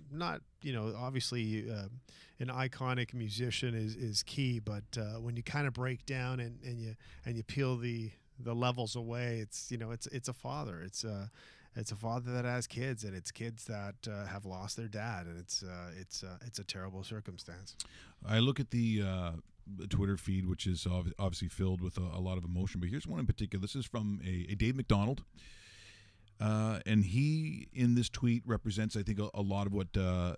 obviously an iconic musician is key, but when you kind of break down and you peel the levels away, it's a father. It's a father that has kids, and it's kids that have lost their dad, and it's a terrible circumstance. I look at the Twitter feed, which is obviously filled with a lot of emotion, but here's one in particular. This is from a Dave McDonald. And he, in this tweet, represents, I think, a lot of what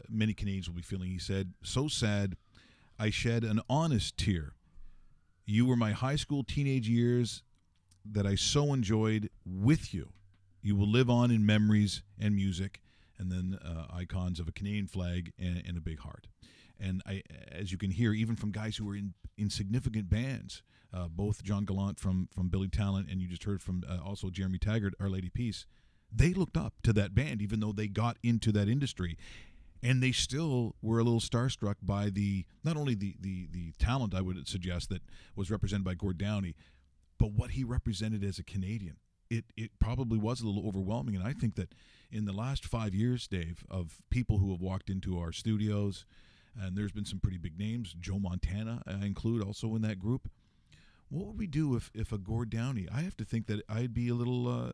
many Canadians will be feeling. He said, "So sad, I shed an honest tear. You were my high school teenage years that I so enjoyed with you. You will live on in memories and music," and then icons of a Canadian flag and a big heart. And as you can hear, even from guys who were in significant bands, both John Gallant from Billy Talent, and you just heard from also Jeremy Taggart, Our Lady Peace, they looked up to that band, even though they got into that industry. And they still were a little starstruck by not only the talent, I would suggest, that was represented by Gord Downie, but what he represented as a Canadian. It probably was a little overwhelming. And I think that in the last 5 years, Dave, of people who have walked into our studios, and there's been some pretty big names, Joe Montana I include also in that group. What would we do if a Gord Downie? I have to think that I'd be a little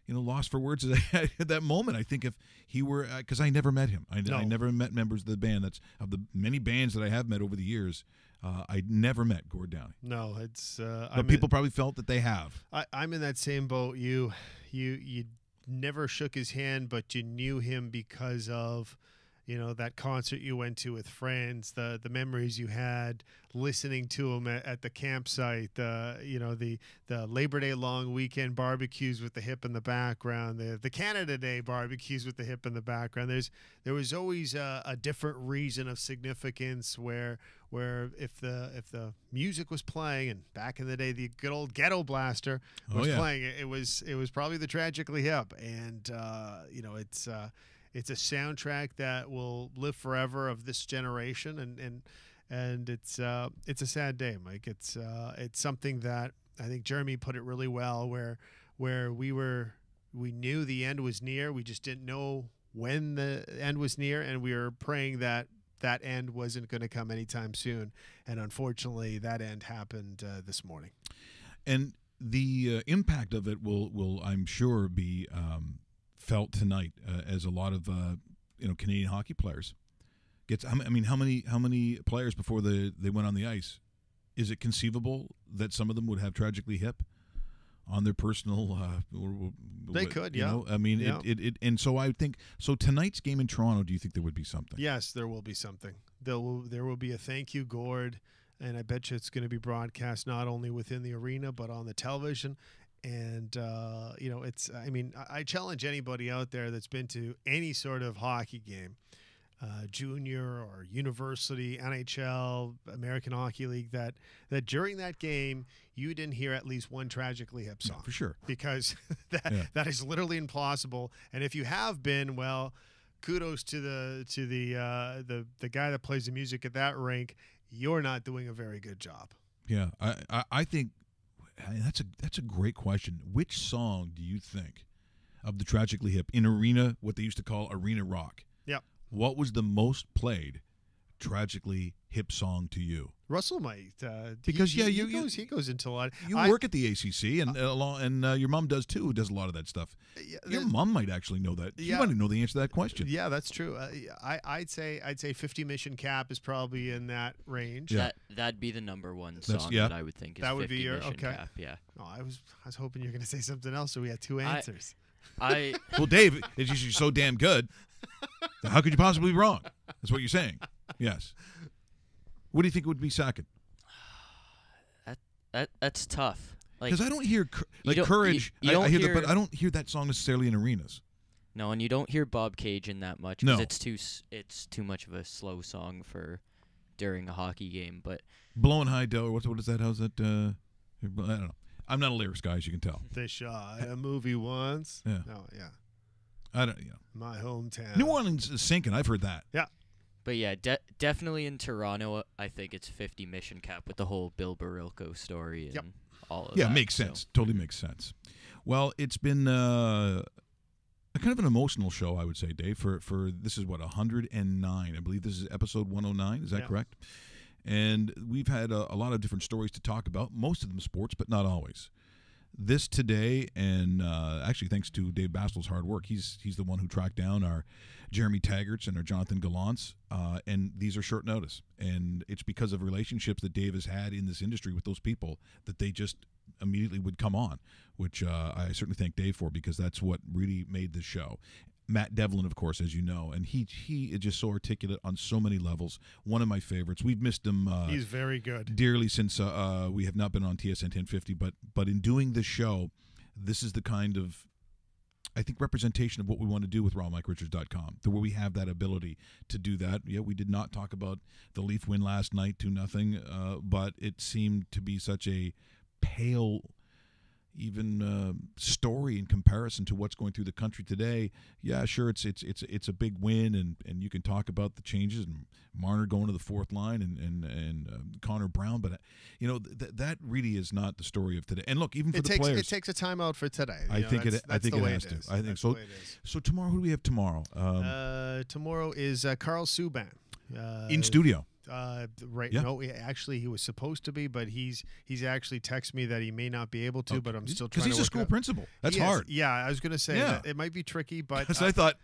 lost for words at that moment. I think if he were, because I never met him. I never met members of the band. That's of the many bands that I have met over the years. I never met Gord Downie. No, it's. But people probably felt that they have. I'm in that same boat. You never shook his hand, but you knew him because of that concert you went to with friends, the memories you had listening to him at the campsite, the Labor Day long weekend barbecues with the hip in the background, the Canada Day barbecues with the hip in the background. There was always a different reason of significance where if the music was playing, and back in the day the good old Ghetto Blaster was playing, it was probably the Tragically Hip, and it's a soundtrack that will live forever of this generation, and it's a sad day, Mike. It's something that I think Jeremy put it really well, where we knew the end was near. We just didn't know when the end was near, and we were praying that end wasn't going to come anytime soon. And unfortunately, that end happened this morning. And the impact of it will I'm sure be felt tonight as a lot of Canadian hockey players gets. I mean, how many players before they went on the ice? Is it conceivable that some of them would have Tragically Hip on their personal? They could, yeah. I mean, yeah. It and so I would think so. Tonight's game in Toronto, do you think there would be something? Yes, there will be something. There will be a thank you, Gord, and I bet you it's going to be broadcast not only within the arena but on the television. And, it's, I mean, I challenge anybody out there that's been to any sort of hockey game, junior or university, NHL, American Hockey League, that during that game, you didn't hear at least one Tragically Hip song. For sure. Because that is literally impossible. And if you have been, well, kudos to the guy that plays the music at that rink. You're not doing a very good job. Yeah, I think that's a great question. Which song do you think of the Tragically Hip in arena, what they used to call arena rock? Yep. What was the most played Tragically hip song to you? Russell might because he goes into a lot. You work at the ACC and your mom does too. Who does a lot of that stuff? Your mom might actually know that. You might know the answer to that question. Yeah, that's true. I'd say 50 Mission Cap is probably in that range. Yeah. That'd be the number one song that I would think is that would 50 be your Mission okay. Cap. Yeah. Oh, I was hoping you were going to say something else, so we had two answers. Well, Dave, it's just you're so damn good. How could you possibly be wrong? That's what you're saying. Yes. What do you think would be second? That's tough. Because I don't hear Courage. I hear that, but I don't hear that song necessarily in arenas. No, and you don't hear Bob Cajun that much because it's too much of a slow song for during a hockey game. But Blowing High Dough, what is that? How's that? I don't know. I'm not a lyrics guy, as you can tell. They shot a movie once. Yeah. Oh, yeah. I don't. My hometown. New Orleans is sinking. I've heard that. Yeah. But yeah, definitely in Toronto, I think it's 50 Mission Cap with the whole Bill Barilko story and all of that. Yeah, makes sense. So. Totally makes sense. Well, it's been a kind of an emotional show, I would say, Dave. For this is what 109. I believe this is episode 109. Is that correct? And we've had a lot of different stories to talk about. Most of them sports, but not always. This today, and actually thanks to Dave Bastel's hard work, he's the one who tracked down our Jeremy Taggarts and our Jonathan Gallants, and these are short notice. And it's because of relationships that Dave has had in this industry with those people that they just immediately would come on, which I certainly thank Dave for, because that's what really made this show. Matt Devlin, of course, as you know, and he is just so articulate on so many levels. One of my favorites. We've missed him. He's very good. Dearly since we have not been on TSN 1050, but in doing this show, this is the kind of, I think, representation of what we want to do with RawMikeRichards.com, where we have that ability to do that. Yeah, we did not talk about the Leaf win last night, 2-0, but it seemed to be such a pale story in comparison to what's going through the country today. Yeah, sure, it's a big win, and you can talk about the changes and Marner going to the fourth line and Connor Brown, but that really is not the story of today. And look, even for the players, it takes a timeout for today. I think it has to. I think so. So tomorrow, who do we have tomorrow? Tomorrow is Carl Subban in studio. Right. Yeah. No, actually, he was supposed to be, but he's actually texted me that he may not be able to. But I'm still trying to. Because he's a school principal. That's hard. Yeah, I was going to say that it might be tricky, but because I thought,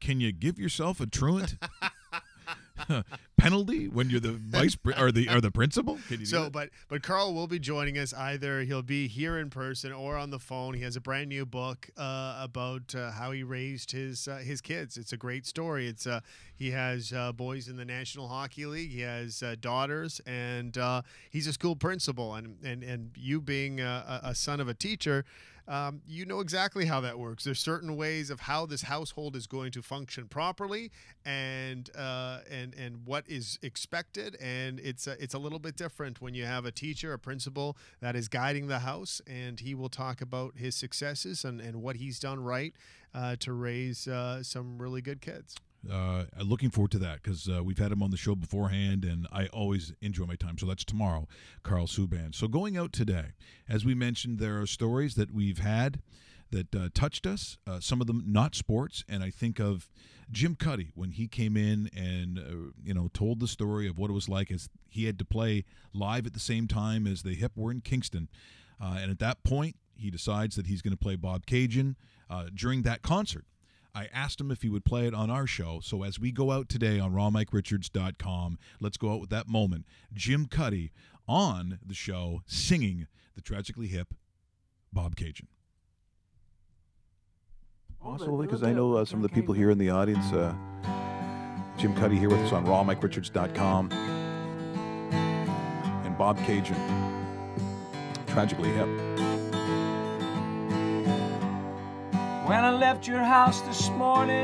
can you give yourself a truant penalty when you're the vice or the principal? Can you do that? But Carl will be joining us. Either he'll be here in person or on the phone. He has a brand new book about how he raised his kids. It's a great story. He has boys in the National Hockey League. He has daughters, and he's a school principal. And you being a son of a teacher, you know exactly how that works. There's certain ways of how this household is going to function properly, and what is expected. And it's a little bit different when you have a teacher, a principal that is guiding the house, and he will talk about his successes and what he's done right to raise some really good kids. Looking forward to that, because we've had him on the show beforehand, and I always enjoy my time. So that's tomorrow, Carl Subban. So going out today, as we mentioned, there are stories that we've had that touched us, some of them not sports, and I think of Jim Cuddy when he came in and told the story of what it was like as he had to play live at the same time as the Hip were in Kingston, and at that point he decides that he's going to play Bob Cajun during that concert. I asked him if he would play it on our show. So as we go out today on RawMikeRichards.com, let's go out with that moment. Jim Cuddy on the show singing the Tragically Hip Bob Cajun. Possibly, because I know some of the people here in the audience. Jim Cuddy here with us on RawMikeRichards.com. And Bob Cajun, Tragically Hip. When I left your house this morning,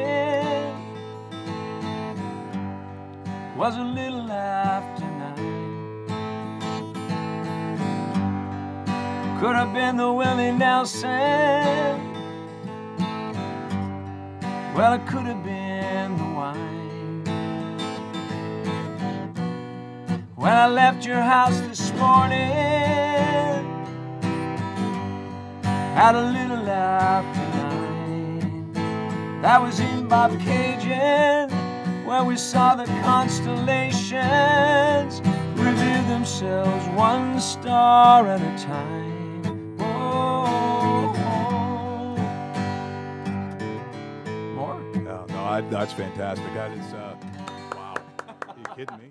was a little after 9. Could have been the Willie Nelson, well, it could have been the wine. When I left your house this morning, had a little after 9. That was in Bob Cajun where we saw the constellations reveal themselves one star at a time. Oh, More? No, that's fantastic. That is, wow. Are you kidding me?